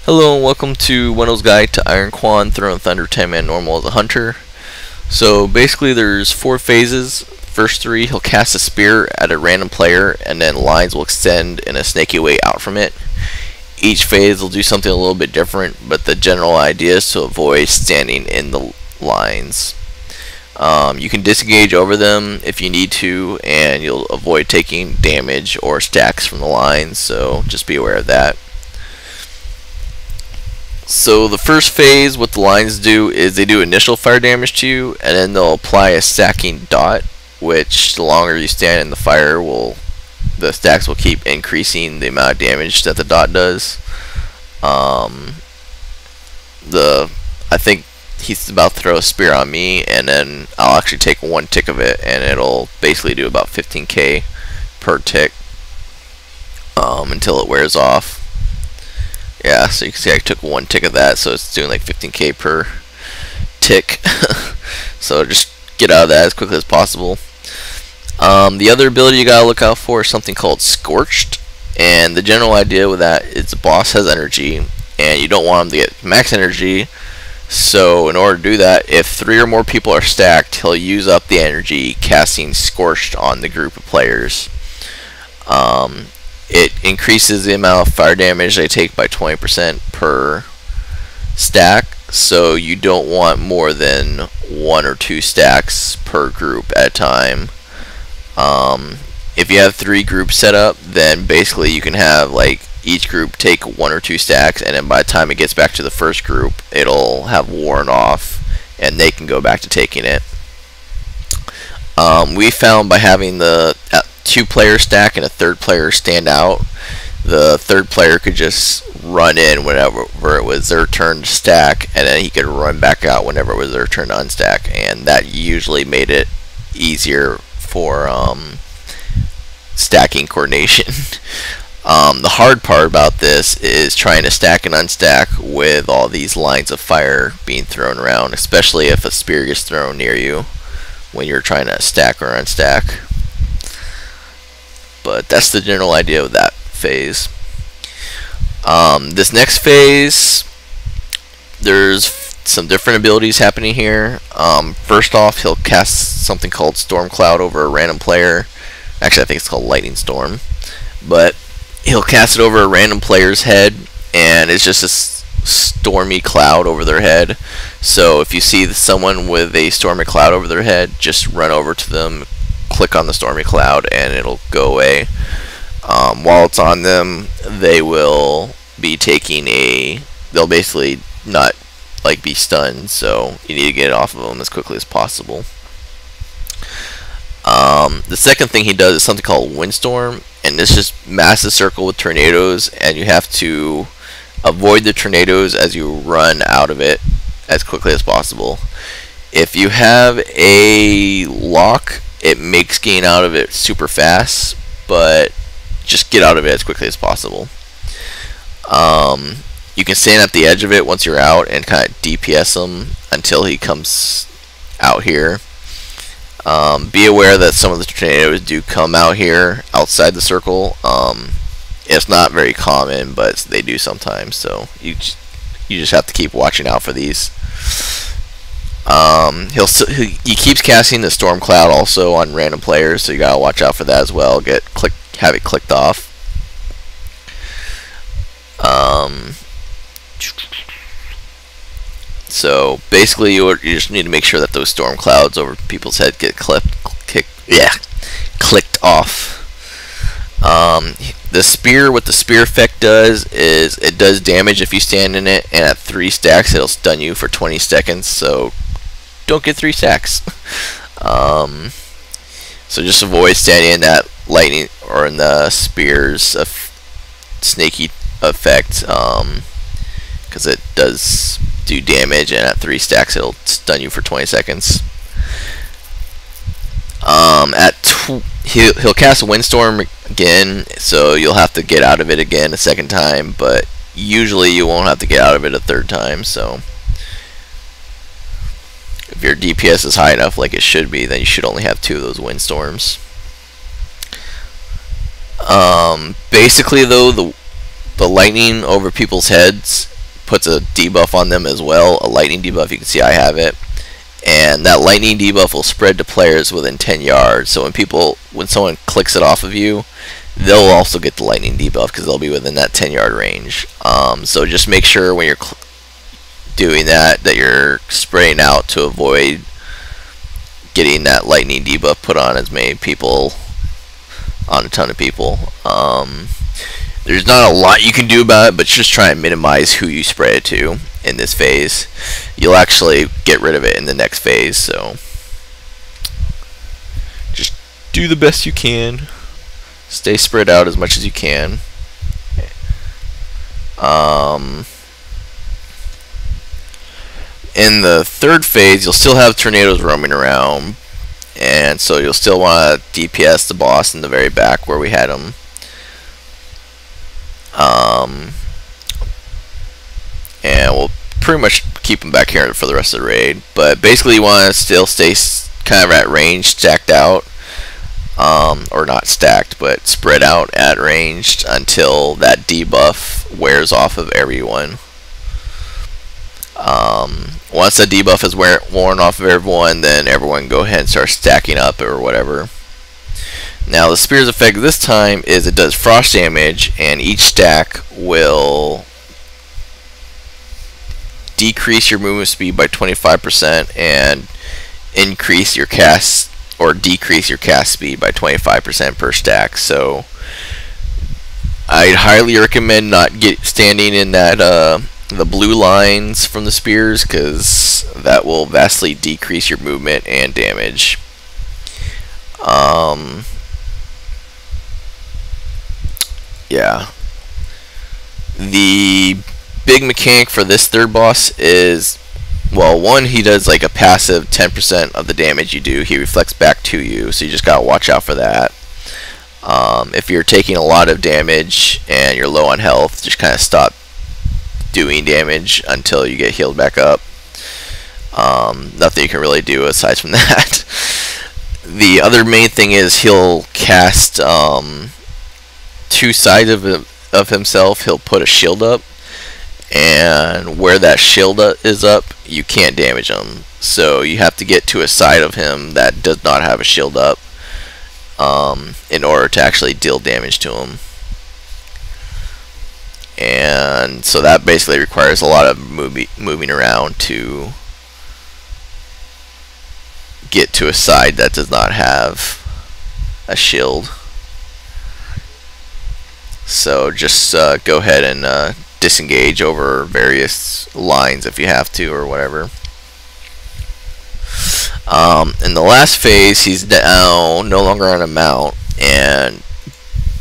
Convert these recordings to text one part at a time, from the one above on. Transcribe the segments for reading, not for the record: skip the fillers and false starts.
Hello and welcome to wenll's Guide to Iron Qon, Throne of Thunder, 10-man normal as a hunter. So basically there's 4 phases. First 3, he'll cast a spear at a random player and then lines will extend in a snaky way out from it. Each phase will do something a little bit different, but the general idea is to avoid standing in the lines. You can disengage over them if you need to, and you'll avoid taking damage or stacks from the lines, so just be aware of that. So the first phase, what the lines do is they do initial fire damage to you, and then they'll apply a stacking dot, which the longer you stand in the fire, the stacks will keep increasing the amount of damage that the dot does. I think he's about to throw a spear on me, and then I'll actually take 1 tick of it, and it'll basically do about 15k per tick until it wears off. Yeah, so you can see I took 1 tick of that, so it's doing like 15k per tick. So just get out of that as quickly as possible. The other ability you gotta look out for is something called Scorched, and the general idea with that is the boss has energy, and you don't want him to get max energy. So in order to do that, if 3 or more people are stacked, he'll use up the energy casting Scorched on the group of players. It increases the amount of fire damage they take by 20% per stack, so you don't want more than 1 or 2 stacks per group at a time. If you have 3 groups set up, then basically you can have like each group take 1 or 2 stacks, and then by the time it gets back to the first group, it'll have worn off and they can go back to taking it. We found by having the 2-player stack and a 3rd player stand out, the 3rd player could just run in whenever it was their turn to stack, and then he could run back out whenever it was their turn to unstack, and that usually made it easier for stacking coordination. The hard part about this is trying to stack and unstack with all these lines of fire being thrown around, especially if a spear gets thrown near you when you're trying to stack or unstack. But that's the general idea of that phase. This next phase, there's some different abilities happening here. First off, he'll cast something called Storm Cloud over a random player. Actually, I think it's called Lightning Storm. But he'll cast it over a random player's head, and it's just a stormy cloud over their head. So if you see someone with a stormy cloud over their head, just run over to them, click on the stormy cloud, and it'll go away. While it's on them, they will be taking they'll basically not like be stunned, so you need to get it off of them as quickly as possible. The second thing he does is something called Windstorm, and this just massive circle with tornadoes, and you have to avoid the tornadoes as you run out of it as quickly as possible. If you have a lock, it makes getting out of it super fast, but just get out of it as quickly as possible. You can stand at the edge of it once you're out and kind of DPS him until he comes out here. Be aware that some of the tornadoes do come out here outside the circle. It's not very common, but they do sometimes, so you just have to keep watching out for these. He keeps casting the Storm Cloud also on random players, so you gotta watch out for that as well. Have it clicked off. So basically, you just need to make sure that those storm clouds over people's head get clicked off. The spear, what the spear effect does is it does damage if you stand in it, and at 3 stacks it'll stun you for 20 seconds. So don't get 3 stacks. So just avoid standing in that lightning or in the spear's snaky effect, because it does do damage, and at 3 stacks it'll stun you for 20 seconds. He'll cast Windstorm again, so you'll have to get out of it again a 2nd time, but usually you won't have to get out of it a 3rd time. So if your DPS is high enough like it should be, then you should only have 2 of those Windstorms. Basically though, the lightning over people's heads puts a debuff on them as well, a lightning debuff. You can see I have it, and that lightning debuff will spread to players within 10 yards. So when someone clicks it off of you, they'll also get the lightning debuff because they'll be within that 10-yard range. So just make sure when you're doing that you're spraying out to avoid getting that lightning debuff put on as many people, on a ton of people. There's not a lot you can do about it, but just try and minimize who you spray it to in this phase. You'll actually get rid of it in the next phase, so just do the best you can. Stay spread out as much as you can. In the third phase, you'll still have tornadoes roaming around, and so you'll still want to DPS the boss in the very back where we had him. And we'll pretty much keep him back here for the rest of the raid. But basically, you want to still stay kind of at range, stacked out, or not stacked, but spread out at range until that debuff wears off of everyone. Once the debuff is worn off of everyone, then everyone can go ahead and start stacking up or whatever. Now the spear's effect this time is it does frost damage, and each stack will decrease your movement speed by 25% and increase your cast or decrease your cast speed by 25% per stack. So I'd highly recommend not standing in that the blue lines from the spears, because that will vastly decrease your movement and damage. Yeah. The big mechanic for this third boss is, well, one, he does like a passive 10% of the damage you do. He reflects back to you, so you just gotta watch out for that. If you're taking a lot of damage and you're low on health, just kind of stop doing damage until you get healed back up. Nothing you can really do aside from that. The other main thing is he'll cast two sides of himself. He'll put a shield up, and where that shield is up, you can't damage him. So you have to get to a side of him that does not have a shield up in order to actually deal damage to him. And so that basically requires a lot of moving around to get to a side that does not have a shield. So just go ahead and disengage over various lines if you have to, or whatever. In the last phase, he's now no longer on a mount, and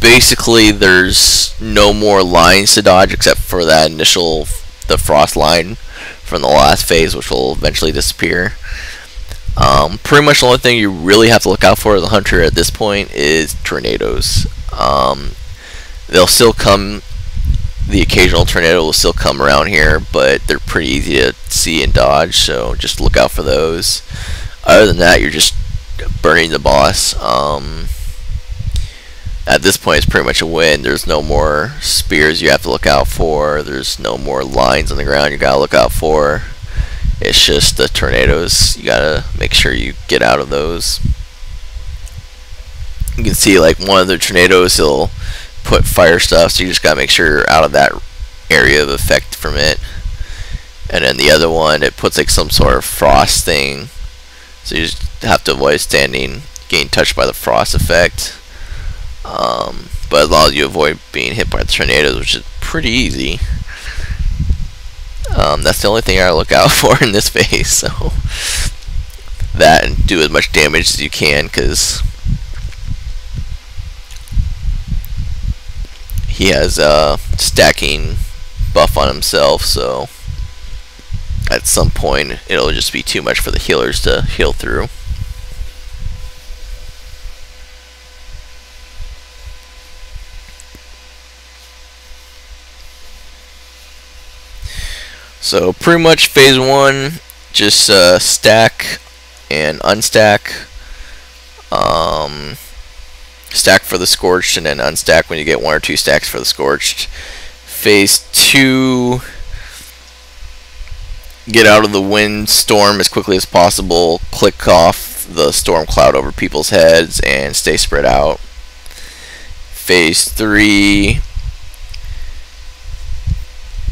basically there's no more lines to dodge except for that the frost line from the last phase, which will eventually disappear. Pretty much the only thing you really have to look out for as a hunter at this point is tornadoes. They'll still come, the occasional tornado will still come around here, but they're pretty easy to see and dodge, so just look out for those. Other than that, you're just burning the boss. At this point, it's pretty much a win. There's no more spears you have to look out for. There's no more lines on the ground you gotta look out for. It's just the tornadoes. You gotta make sure you get out of those. You can see, like, one of the tornadoes, he'll put fire stuff, so you just gotta make sure you're out of that area of effect from it. And then the other one, it puts like some sort of frost thing, so you just have to avoid getting touched by the frost effect. But as long as you avoid being hit by the tornadoes, which is pretty easy, that's the only thing I look out for in this phase. So that, and do as much damage as you can, because he has a stacking buff on himself, so at some point it'll just be too much for the healers to heal through. So pretty much phase 1, just stack and unstack. Stack for the Scorched and then unstack when you get 1 or 2 stacks for the Scorched. Phase 2, get out of the windstorm as quickly as possible, click off the storm cloud over people's heads, and stay spread out. Phase 3,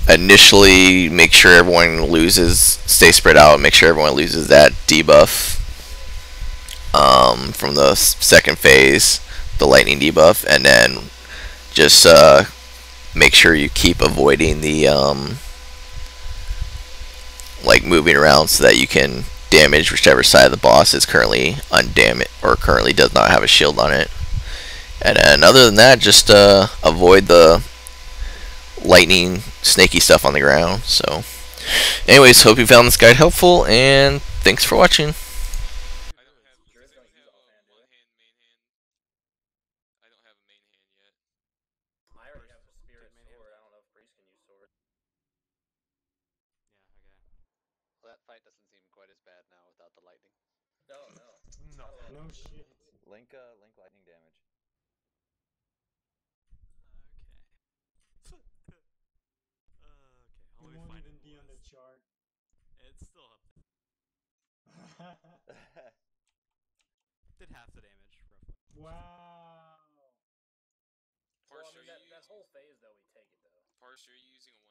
initially make sure everyone stay spread out, make sure everyone loses that debuff from the second phase, the lightning debuff, and then just make sure you keep avoiding the like moving around so that you can damage whichever side of the boss is currently undamaged or currently does not have a shield on it. And then other than that, just avoid the lightning snaky stuff on the ground. So anyways, hope you found this guide helpful, and thanks for watching. I already have a spirit sword. I don't know if Priest can use sword. Yeah, okay. Well, that fight doesn't seem quite as bad now without the lightning. No, no. No. No shit. Link lightning damage. Okay. Okay, let me find it. Even be on the chart. It's still up there. Did half the damage, roughly. Wow. Parse, Well, I mean, that whole phase though, we take it though. Parse, are you using a